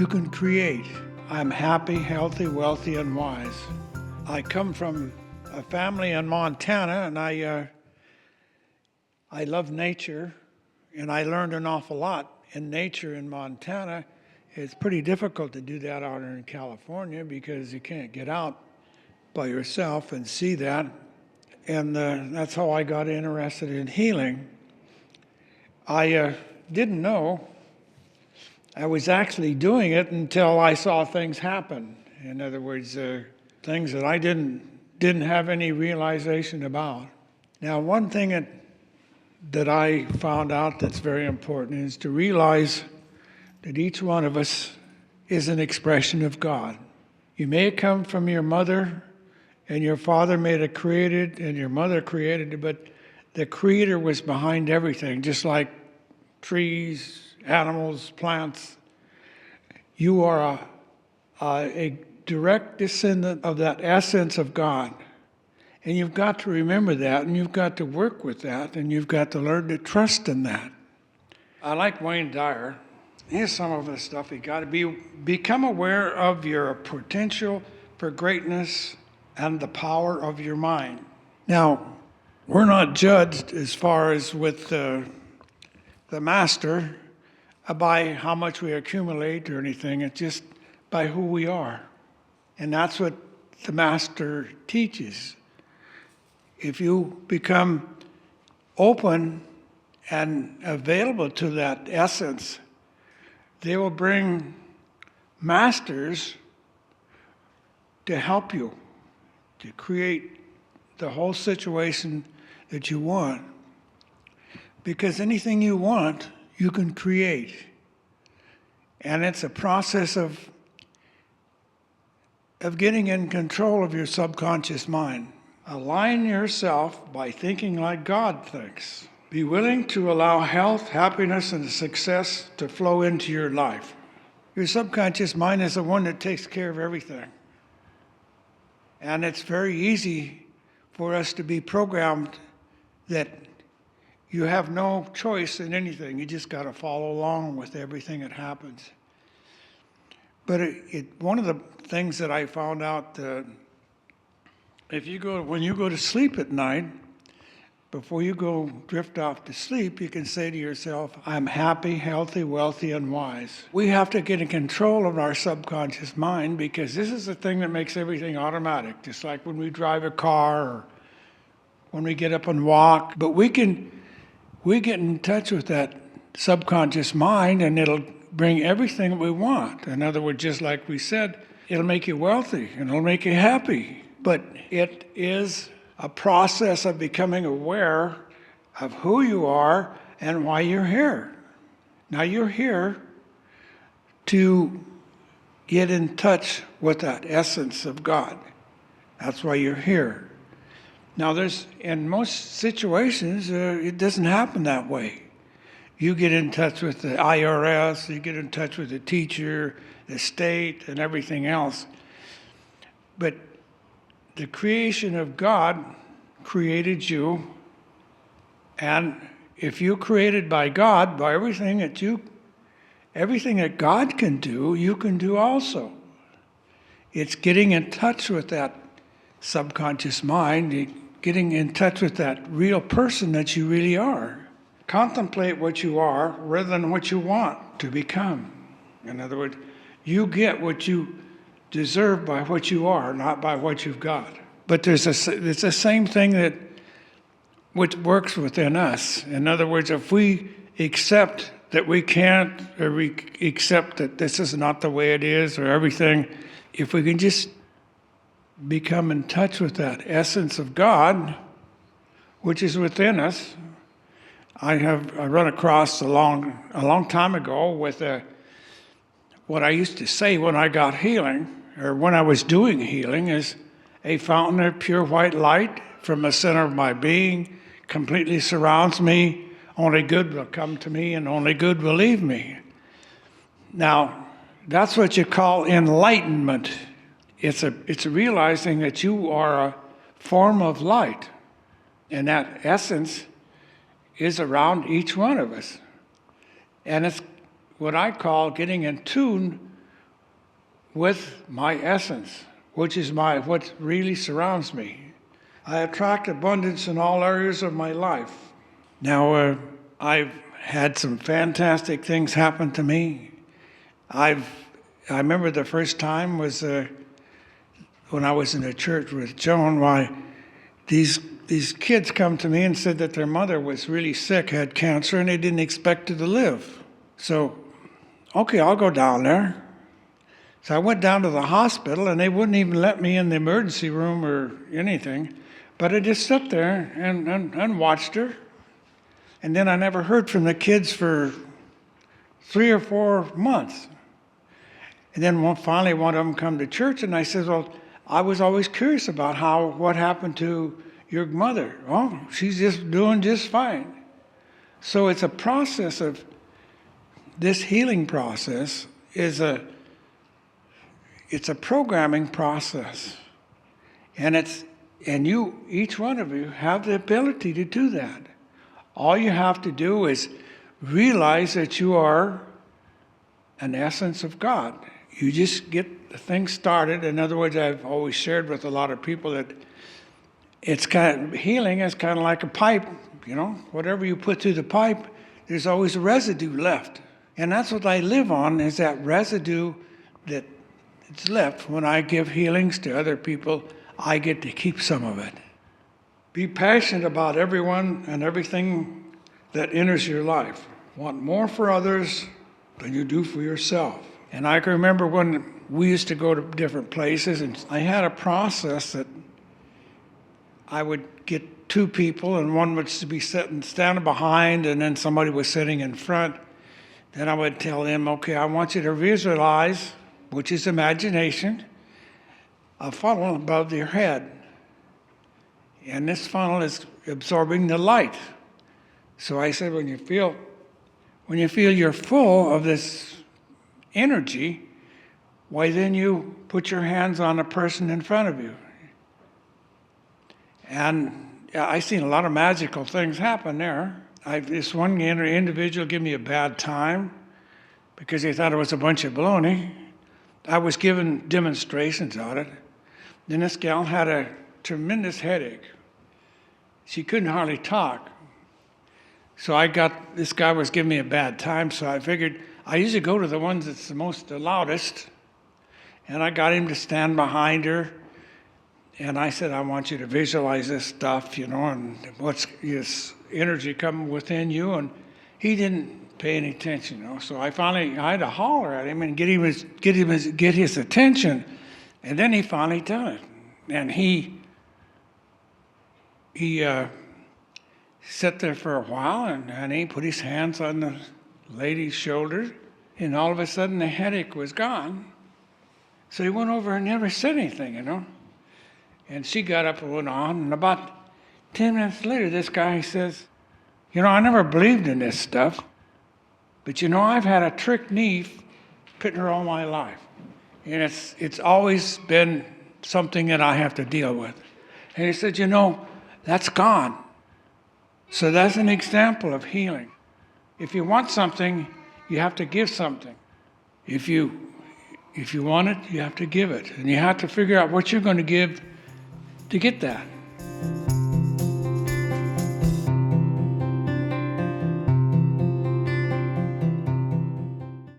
you can create. I'm happy, healthy, wealthy, and wise. I come from a family in Montana, and I love nature, and I learned an awful lot in nature in Montana. It's pretty difficult to do that out here in California because you can't get out by yourself and see that. And that's how I got interested in healing. I didn't know I was actually doing it until I saw things happen. In other words, things that I didn't have any realization about. Now, one thing that I found out that's very important is to realize that each one of us is an expression of God. You may have come from your mother, and your father may have created, and your mother created it, but the Creator was behind everything, just like trees, animals, plants. You are a direct descendant of that essence of God. And you've got to remember that, and you've got to work with that, and you've got to learn to trust in that. I like Wayne Dyer. Here's some of the stuff you got to become aware of your potential for greatness and the power of your mind. Now, we're not judged as far as with the master by how much we accumulate or anything. It's just by who we are. And that's what the master teaches. If you become open and available to that essence, they will bring masters to help you to create the whole situation that you want. Because anything you want, you can create. And it's a process of getting in control of your subconscious mind. Align yourself by thinking like God thinks. Be willing to allow health, happiness, and success to flow into your life. Your subconscious mind is the one that takes care of everything. And it's very easy for us to be programmed that you have no choice in anything. You just got to follow along with everything that happens. But one of the things that I found out, when you go to sleep at night, before you go drift off to sleep, you can say to yourself, I'm happy, healthy, wealthy, and wise. We have to get in control of our subconscious mind because this is the thing that makes everything automatic, just like when we drive a car or when we get up and walk. But we get in touch with that subconscious mind and it'll bring everything we want. In other words, just like we said, it'll make you wealthy and it'll make you happy. But it is a process of becoming aware of who you are and why you're here. Now you're here to get in touch with that essence of God. That's why you're here. Now in most situations, it doesn't happen that way. You get in touch with the IRS, you get in touch with the teacher, the state, and everything else. But the creation of God created you, and if you're created by God, by everything that God can do, you can do also. It's getting in touch with that subconscious mind, getting in touch with that real person that you really are. Contemplate what you are rather than what you want to become. In other words, you get what you deserve by what you are, not by what you've got. But it's the same thing which works within us. In other words, if we accept that we can't, or we accept that this is not the way it is, or everything, if we can just become in touch with that essence of God, which is within us. I run across a long time ago with what I used to say when I got healing, or when I was doing healing, is a fountain of pure white light from the center of my being completely surrounds me. Only good will come to me, and only good will leave me. Now, that's what you call enlightenment. It's a realizing that you are a form of light, and that essence is around each one of us. And it's what I call getting in tune with my essence, which is what really surrounds me. I attract abundance in all areas of my life. Now, I've had some fantastic things happen to me. I remember the first time was when I was in a church with Joan. Why these kids come to me and said that their mother was really sick, had cancer, and they didn't expect her to live. So, okay, I'll go down there. So I went down to the hospital, and they wouldn't even let me in the emergency room or anything. But I just sat there and watched her. And then I never heard from the kids for 3 or 4 months. And then finally one of them come to church, and I said, well, I was always curious about what happened to your mother. Oh, she's just doing just fine. So it's a process of, this healing process it's a programming process. And each one of you have the ability to do that. All you have to do is realize that you are an essence of God. You just get the thing started. In other words, I've always shared with a lot of people that healing is kind of like a pipe. Whatever you put through the pipe, there's always a residue left. And that's what I live on, is that residue that it's left. When I give healings to other people, I get to keep some of it. Be passionate about everyone and everything that enters your life. Want more for others than you do for yourself. And I can remember when we used to go to different places, and I had a process that I would get 2 people, and one would be standing behind, and then somebody was sitting in front. Then I would tell them, okay, I want you to visualize, which is imagination, a funnel above your head. And this funnel is absorbing the light. So I said, when you feel you're full of this energy, why then you put your hands on the person in front of you. And I've seen a lot of magical things happen there. This one individual gave me a bad time because he thought it was a bunch of baloney. I was given demonstrations on it. Then this gal had a tremendous headache. She couldn't hardly talk. So this guy was giving me a bad time, so I figured I usually go to the ones that's the loudest. And I got him to stand behind her. And I said, I want you to visualize this stuff, and what's this energy coming within you. And he didn't pay any attention, So I had to holler at him and get his attention. And then he finally done it. And he sat there for a while, and he put his hands on the lady's shoulder, and all of a sudden the headache was gone. So he went over and never said anything, And she got up and went on, and about 10 minutes later, this guy says, I never believed in this stuff, but I've had a trick knee pitting her all my life. And it's always been something that I have to deal with. And he said, that's gone. So that's an example of healing. If you want something, you have to give something. If you want it, you have to give it. And you have to figure out what you're going to give to get that.